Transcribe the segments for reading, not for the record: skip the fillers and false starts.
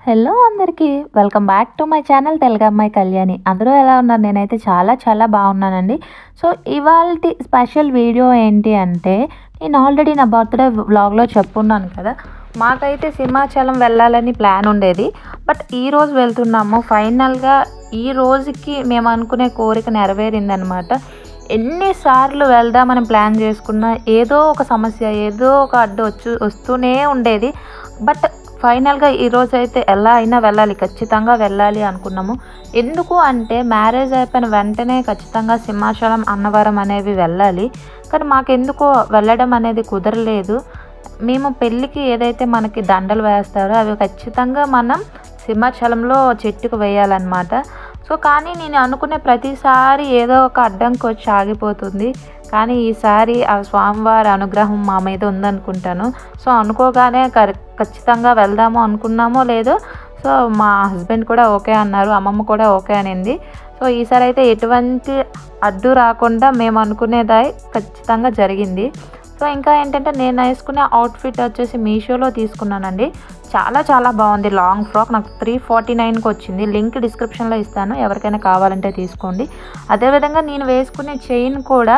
Hello అందరికీ welcome back to my channel Telugu అమ్మాయి కళ్యాణి. అందరూ ఎలా ఉన్నారు? నేనైతే చాలా చాలా బాగున్నానండి. సో ఇవాల్టి స్పెషల్ వీడియో ఏంటి అంటే, నేను ఆల్రెడీ నా బర్త్డే వ్లాగ్లో చెప్పున్నాను కదా, మాకైతే సింహాచలం వెళ్ళాలని ప్లాన్ ఉండేది. బట్ ఈరోజు వెళ్తున్నాము. ఫైనల్గా ఈ రోజుకి మేము అనుకునే కోరిక నెరవేరిందనమాట. ఎన్నిసార్లు వెళ్దామని ప్లాన్ చేసుకున్నా ఏదో ఒక సమస్య, ఏదో ఒక అడ్డు వస్తూనే ఉండేది. బట్ ఫైనల్గా ఈరోజు అయితే ఎలా అయినా వెళ్ళాలి, ఖచ్చితంగా వెళ్ళాలి అనుకున్నాము. ఎందుకు అంటే మ్యారేజ్ అయిపోయిన వెంటనే ఖచ్చితంగా సింహాచలం, అన్నవరం అనేవి వెళ్ళాలి. కానీ మాకెందుకో వెళ్ళడం అనేది కుదరలేదు. మేము పెళ్ళికి ఏదైతే మనకి దండలు వేస్తారో అవి ఖచ్చితంగా మనం సింహాచలంలో చెట్టుకు వేయాలన్నమాట. సో కానీ నేను అనుకునే ప్రతిసారి ఏదో ఒక అడ్డంకి వచ్చి ఆగిపోతుంది. కానీ ఈసారి ఆ స్వామివారి అనుగ్రహం మా మీద ఉందనుకుంటాను. సో అనుకోగానే ఖచ్చితంగా వెళ్దాము అనుకున్నామో లేదో, సో మా హస్బెండ్ కూడా ఓకే అన్నారు, అమ్మమ్మ కూడా ఓకే అనింది. సో ఈసారి అయితే ఎటువంటి అడ్డు రాకుండా మేము అనుకునేది ఖచ్చితంగా జరిగింది. సో ఇంకా ఏంటంటే, నేను వేసుకునే అవుట్ఫిట్ వచ్చేసి మీషోలో తీసుకున్నానండి. చాలా చాలా బాగుంది. లాంగ్ ఫ్రాక్ నాకు 349కి వచ్చింది. లింక్ డిస్క్రిప్షన్లో ఇస్తాను, ఎవరికైనా కావాలంటే తీసుకోండి. అదేవిధంగా నేను వేసుకునే చైన్ కూడా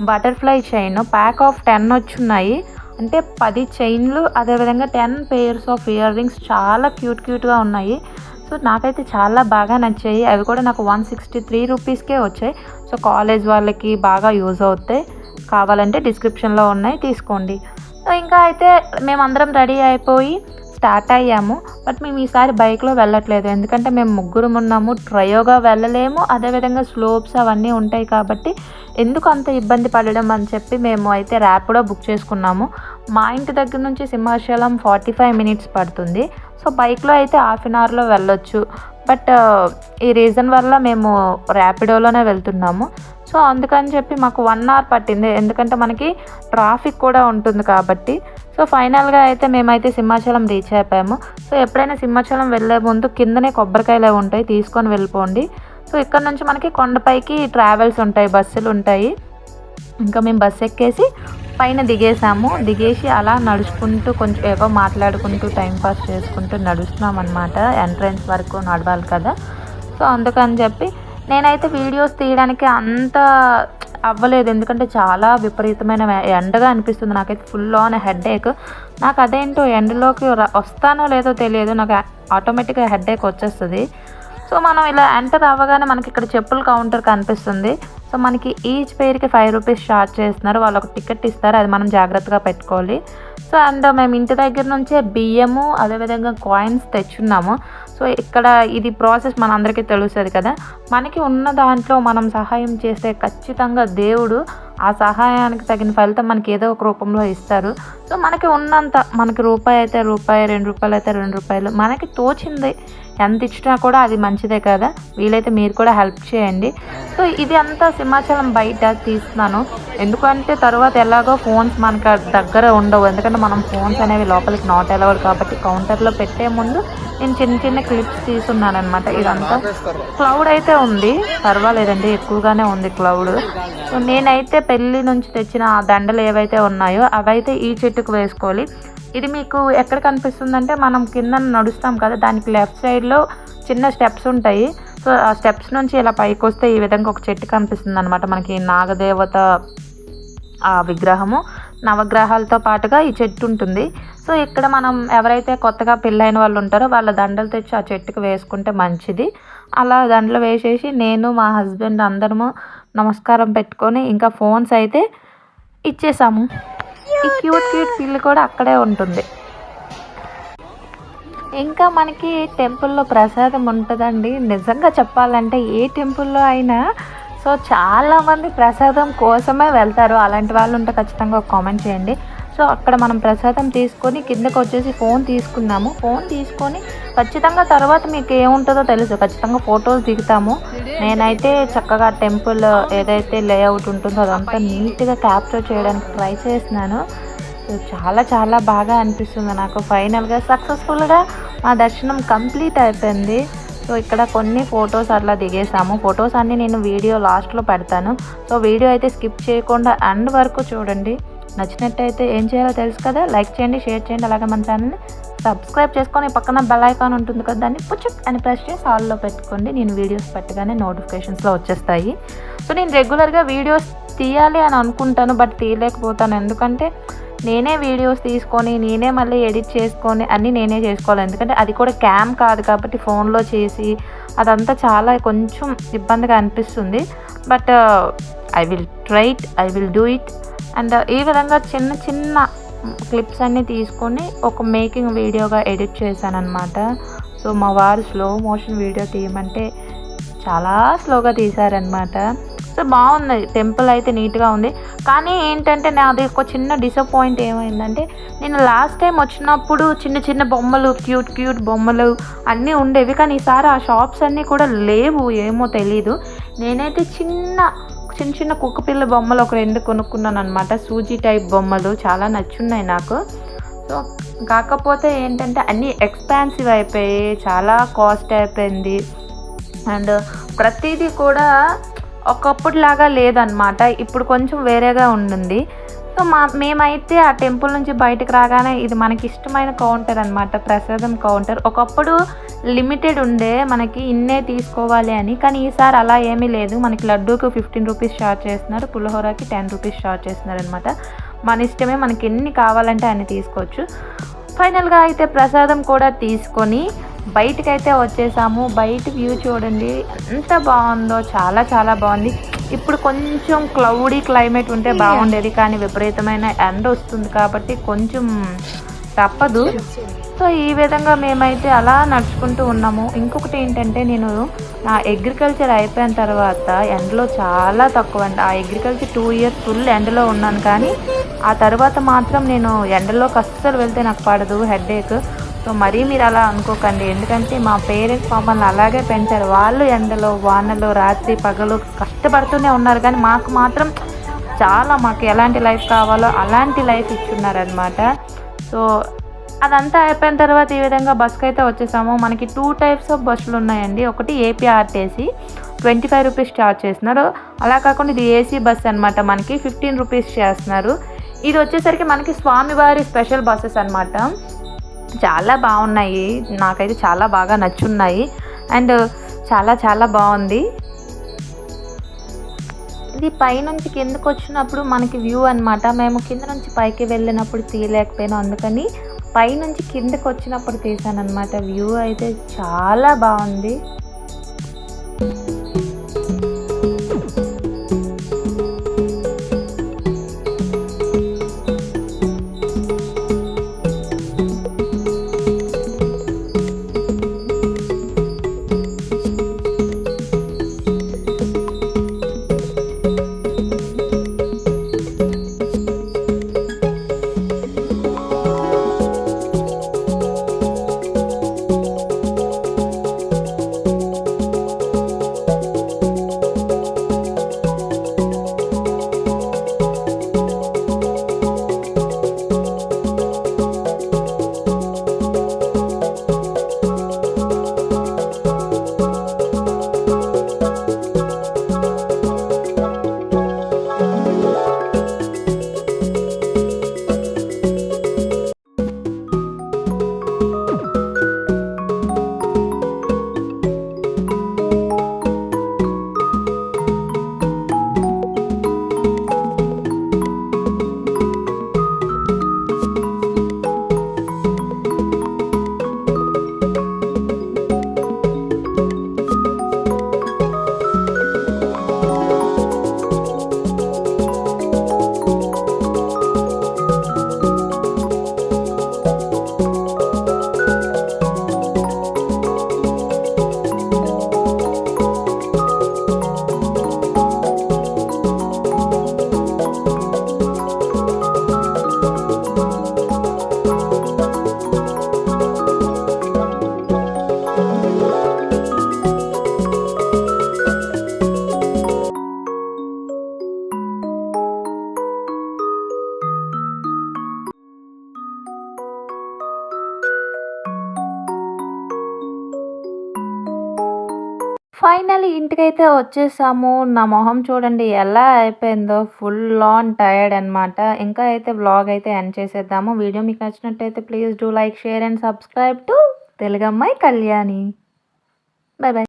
బటర్ఫ్లై చైన్, ప్యాక్ ఆఫ్ 10 వచ్చున్నాయి. అంటే 10 చైన్లు, అదేవిధంగా 10 పెయిర్స్ ఆఫ్ ఇయర్ రింగ్స్. చాలా క్యూట్గా ఉన్నాయి. సో నాకైతే చాలా బాగా నచ్చాయి. అవి కూడా నాకు 163 రూపీస్కే వచ్చాయి. సో కాలేజ్ వాళ్ళకి బాగా యూజ్ అవుతాయి. కావాలంటే డిస్క్రిప్షన్లో ఉన్నాయి, తీసుకోండి. సో ఇంకా అయితే మేమందరం రెడీ అయిపోయి స్టార్ట్ అయ్యాము. బట్ మేము ఈసారి బైక్లో వెళ్ళట్లేదు, ఎందుకంటే మేము ముగ్గురం ఉన్నాము. ట్రయోగా వెళ్ళలేము, అదేవిధంగా స్లోప్స్ అవన్నీ ఉంటాయి కాబట్టి ఎందుకు అంత ఇబ్బంది పడడం అని చెప్పి మేము అయితే ర్యాపిడో బుక్ చేసుకున్నాము. మా ఇంటి దగ్గర నుంచి సింహాచలం 45 మినిట్స్ పడుతుంది. సో బైక్లో అయితే హాఫ్ అన్ అవర్లో వెళ్ళొచ్చు. బట్ ఈ రీజన్ వల్ల మేము ర్యాపిడోలోనే వెళ్తున్నాము. సో అందుకని చెప్పి మాకు 1 అవర్ పట్టింది, ఎందుకంటే మనకి ట్రాఫిక్ కూడా ఉంటుంది కాబట్టి. సో ఫైనల్గా అయితే మేమైతే సింహాచలం రీచ్ అయిపోయాము. సో ఎప్పుడైనా సింహాచలం వెళ్ళే ముందు కిందనే కొబ్బరికాయలు ఉంటాయి, తీసుకొని వెళ్ళిపోండి. సో ఇక్కడ నుంచి మనకి కొండపైకి ట్రావెల్స్ ఉంటాయి, బస్సులు ఉంటాయి. ఇంకా మేము బస్సు ఎక్కేసి పైన దిగేసి అలా నడుచుకుంటూ కొంచెం ఏవో మాట్లాడుకుంటూ టైంపాస్ చేసుకుంటూ నడుస్తున్నాం అనమాట. ఎంట్రన్స్ వరకు నడవాలి కదా. సో అందుకని చెప్పి నేనైతే వీడియోస్ తీయడానికి అంత అవ్వలేదు, ఎందుకంటే చాలా విపరీతమైన ఎండగా అనిపిస్తుంది. నాకైతే ఫుల్ ఆన్ హెడేక్. నాకు అదేంటో ఎండలోకి వస్తానో లేదో తెలియదు, నాకు ఆటోమేటిక్గా హెడేక్ వచ్చేస్తుంది. సో మనం ఇలా ఎంటర్ అవ్వగానే మనకి ఇక్కడ చెప్పుల కౌంటర్ కనిపిస్తుంది. సో మనకి ఈచ్ పేర్కి 5 రూపీస్ ఛార్జ్ చేస్తున్నారు. వాళ్ళు ఒక టికెట్ ఇస్తారు, అది మనం జాగ్రత్తగా పెట్టుకోవాలి. సో అండ్ మేము ఇంటి దగ్గర నుంచే బియ్యము, అదేవిధంగా కాయిన్స్ తెచ్చున్నాము. సో ఇక్కడ ఇది ప్రాసెస్ మనందరికీ తెలుస్తుంది కదా. మనకి ఉన్న దాంట్లో మనం సహాయం చేస్తే ఖచ్చితంగా దేవుడు ఆ సహాయానికి తగిన ఫలితం మనకి ఏదో ఒక రూపంలో ఇస్తారు. సో మనకి ఉన్నంత, మనకి రూపాయి అయితే రూపాయి, 2 రూపాయలు అయితే 2 రూపాయలు, మనకి తోచింది ఎంత ఇచ్చినా కూడా అది మంచిదే కదా. వీలైతే మీరు కూడా హెల్ప్ చేయండి. సో ఇది అంతా సింహాచలం బయట తీస్తున్నాను, ఎందుకంటే తర్వాత ఎలాగో ఫోన్స్ మనకు దగ్గర ఉండవు, ఎందుకంటే మనం ఫోన్స్ అనేవి లోపలికి నాట్ అలౌడ్ కాబట్టి. కౌంటర్లో పెట్టే ముందు నేను చిన్న చిన్న క్లిప్స్ తీసున్నాను అనమాట. ఇదంతా క్లౌడ్ అయితే ఉంది, పర్వాలేదండి, ఎక్కువగానే ఉంది క్లౌడ్. సో నేనైతే పెళ్ళి నుంచి తెచ్చిన ఆ దండలు ఏవైతే ఉన్నాయో అవైతే ఈ చెట్టుకు వేసుకోవాలి. ఇది మీకు ఎక్కడ కనిపిస్తుందంటే, మనం కింద నడుస్తాం కదా, దానికి లెఫ్ట్ సైడ్లో చిన్న స్టెప్స్ ఉంటాయి. సో ఆ స్టెప్స్ నుంచి ఇలా పైకి వస్తే ఈ విధంగా ఒక చెట్టు కనిపిస్తుంది అనమాట. మనకి నాగదేవత ఆ విగ్రహము, నవగ్రహాలతో పాటుగా ఈ చెట్టు ఉంటుంది. సో ఇక్కడ మనం ఎవరైతే కొత్తగా పెళ్ళైన వాళ్ళు ఉంటారో వాళ్ళ దండలు తెచ్చి ఆ చెట్టుకు వేసుకుంటే మంచిది. అలా దండలు వేసేసి నేను మా హస్బెండ్ అందరము నమస్కారం పెట్టుకొని ఇంకా ఫోన్స్ అయితే ఇచ్చేసాము. ఈ క్యూట్ పిల్లి కూడా అక్కడే ఉంటుంది. ఇంకా మనకి టెంపుల్లో ప్రసాదం ఉంటుందండి. నిజంగా చెప్పాలంటే ఏ టెంపుల్లో అయినా సో చాలామంది ప్రసాదం కోసమే వెళ్తారు. అలాంటి వాళ్ళు ఉంటే ఖచ్చితంగా ఒక కామెంట్ చేయండి. సో అక్కడ మనం ప్రసాదం తీసుకొని కిందకు వచ్చేసి ఫోన్ తీసుకున్నాము. ఫోన్ తీసుకొని ఖచ్చితంగా తర్వాత మీకు ఏముంటుందో తెలుసు, ఖచ్చితంగా ఫొటోస్ దిగుతాము. నేనైతే చక్కగా టెంపుల్ ఏదైతే లేఅవుట్ ఉంటుందో అదంతా నీట్గా క్యాప్చర్ చేయడానికి ట్రై చేస్తున్నాను. సో చాలా చాలా బాగా అనిపిస్తుంది నాకు. ఫైనల్గా సక్సెస్ఫుల్గా మా దర్శనం కంప్లీట్ అయిపోయింది. సో ఇక్కడ కొన్ని ఫొటోస్ అట్లా దిగేసాము. ఫొటోస్ అన్నీ నేను వీడియో లాస్ట్లో పెడతాను. సో వీడియో అయితే స్కిప్ చేయకుండా ఎండ్ వరకు చూడండి. నచ్చినట్టయితే ఏం చేయాలో తెలుసు కదా, లైక్ చేయండి, షేర్ చేయండి, అలాగే మన ఛానల్ని సబ్స్క్రైబ్ చేసుకొని పక్కన బెల్ ఐకాన్ ఉంటుంది కదా, దాన్ని పుచ్చుక్ అని ప్రెస్ చేసి ఆల్లో పెట్టుకోండి. నేను వీడియోస్ పెట్టగానే నోటిఫికేషన్స్లో వచ్చేస్తాయి. సో నేను రెగ్యులర్గా వీడియోస్ తీయాలి అని అనుకుంటాను, బట్ తీయలేకపోతాను. ఎందుకంటే నేనే వీడియోస్ తీసుకొని నేనే మళ్ళీ ఎడిట్ చేసుకొని అన్నీ నేనే చేసుకోవాలి. ఎందుకంటే అది కూడా క్యామ్ కాదు కాబట్టి ఫోన్లో చేసి అదంతా చాలా కొంచెం ఇబ్బందిగా అనిపిస్తుంది. But I will do it. And ఈ విధంగా చిన్న చిన్న క్లిప్స్ అన్నీ తీసుకొని ఒక మేకింగ్ వీడియోగా ఎడిట్ చేశాను అనమాట. సో మా వారు స్లో మోషన్ వీడియో తీయమంటే చాలా స్లోగా తీశారనమాట. సో బాగుంది, టెంపుల్ అయితే నీట్గా ఉంది. కానీ ఏంటంటే నాది ఒక చిన్న డిసప్పాయింట్ ఏమైందంటే, నేను లాస్ట్ టైం వచ్చినప్పుడు చిన్న చిన్న బొమ్మలు, క్యూట్ బొమ్మలు అన్నీ ఉండేవి. కానీ ఈసారి ఆ షాప్స్ అన్నీ కూడా లేవు, ఏమో తెలీదు. నేనైతే చిన్న కుక్క పిల్ల బొమ్మలు ఒక 2 కొనుక్కున్నాను అనమాట. సూజీ టైప్ బొమ్మలు చాలా నచ్చున్నాయి నాకు. సో కాకపోతే ఏంటంటే అన్నీ ఎక్స్పెన్సివ్ అయిపోయి చాలా కాస్ట్ అయిపోయింది. అండ్ ప్రతిదీ కూడా ఒకప్పుడులాగా లేదనమాట, ఇప్పుడు కొంచెం వేరేగా ఉంటుంది. సో మేమైతే ఆ టెంపుల్ నుంచి బయటకు రాగానే ఇది మనకి ఇష్టమైన కౌంటర్ అనమాట, ప్రసాదం కౌంటర్. ఒకప్పుడు లిమిటెడ్ ఉండే మనకి ఇన్నే తీసుకోవాలి అని, కానీ ఈసారి అలా ఏమీ లేదు. మనకి లడ్డూకి 15 రూపీస్ ఛార్జ్ చేస్తున్నారు, పులిహోరకి 10 రూపీస్ ఛార్జ్ చేస్తున్నారు అనమాట. మన ఇష్టమే, మనకి ఎన్ని కావాలంటే అన్ని తీసుకోవచ్చు. ఫైనల్గా అయితే ప్రసాదం కూడా తీసుకొని బయటకైతే వచ్చేసాము. బయట వ్యూ చూడండి ఎంత బాగుందో, చాలా బాగుంది. ఇప్పుడు కొంచెం క్లౌడీ క్లైమేట్ ఉంటే బాగుండేది, కానీ విపరీతమైన ఎండ వస్తుంది కాబట్టి కొంచెం తప్పదు. సో ఈ విధంగా మేమైతే అలా నడుచుకుంటూ ఉన్నాము. ఇంకొకటి ఏంటంటే, నేను నా అగ్రికల్చర్ అయిపోయిన తర్వాత ఎండలో చాలా తక్కువ అండి. ఆ అగ్రికల్చర్ 2 ఇయర్స్ ఫుల్ ఎండలో ఉన్నాను, కానీ ఆ తర్వాత మాత్రం నేను ఎండలోకి అస్సలు వెళ్తే నాకు పడదు, హెడేక్. సో మరీ మీరు అలా అనుకోకండి, ఎందుకంటే మా పేరెంట్స్ మమ్మల్ని అలాగే పెంచారు. వాళ్ళు ఎండలో వానలో రాత్రి పగలు కష్టపడుతూనే ఉన్నారు, కానీ మాకు మాత్రం మాకు ఎలాంటి లైఫ్ కావాలో అలాంటి లైఫ్ ఇచ్చున్నారనమాట. సో అదంతా అయిపోయిన తర్వాత ఈ విధంగా బస్కి అయితే వచ్చేసాము. మనకి 2 టైప్స్ ఆఫ్ బస్సులు ఉన్నాయండి. ఒకటి ఏపీఆర్టీసీ 25 రూపీస్ ఛార్జ్ చేస్తున్నారు. అలా కాకుండా ఇది ఏసీ బస్ అనమాట, మనకి 15 రూపీస్ చేస్తున్నారు. ఇది వచ్చేసరికి మనకి స్వామివారి స్పెషల్ బస్సెస్ అనమాట. చాలా బాగున్నాయి, నాకైతే చాలా బాగా నచ్చున్నాయి. అండ్ చాలా బాగుంది. ఇది పైనుంచి కిందకు వచ్చినప్పుడు మనకి వ్యూ అనమాట. మేము కింద నుంచి పైకి వెళ్ళినప్పుడు తీయలేకపోయాను, అందుకని పైనుంచి కిందకు వచ్చినప్పుడు తీసాను అనమాట. వ్యూ అయితే చాలా బాగుంది. ఫైనల్లీ ఇంటికైతే వచ్చేసాము. నా మొహం చూడండి ఎలా అయిపోయిందో ఫుల్ ఆన్ టైర్డ్ అనమాట. ఇంకా అయితే వ్లాగ్ అయితే ఎండ్ చేసేద్దాము. వీడియో మీకు నచ్చినట్టయితే please do like, share and subscribe to తెలుగమ్మాయి కళ్యాణి. Bye by.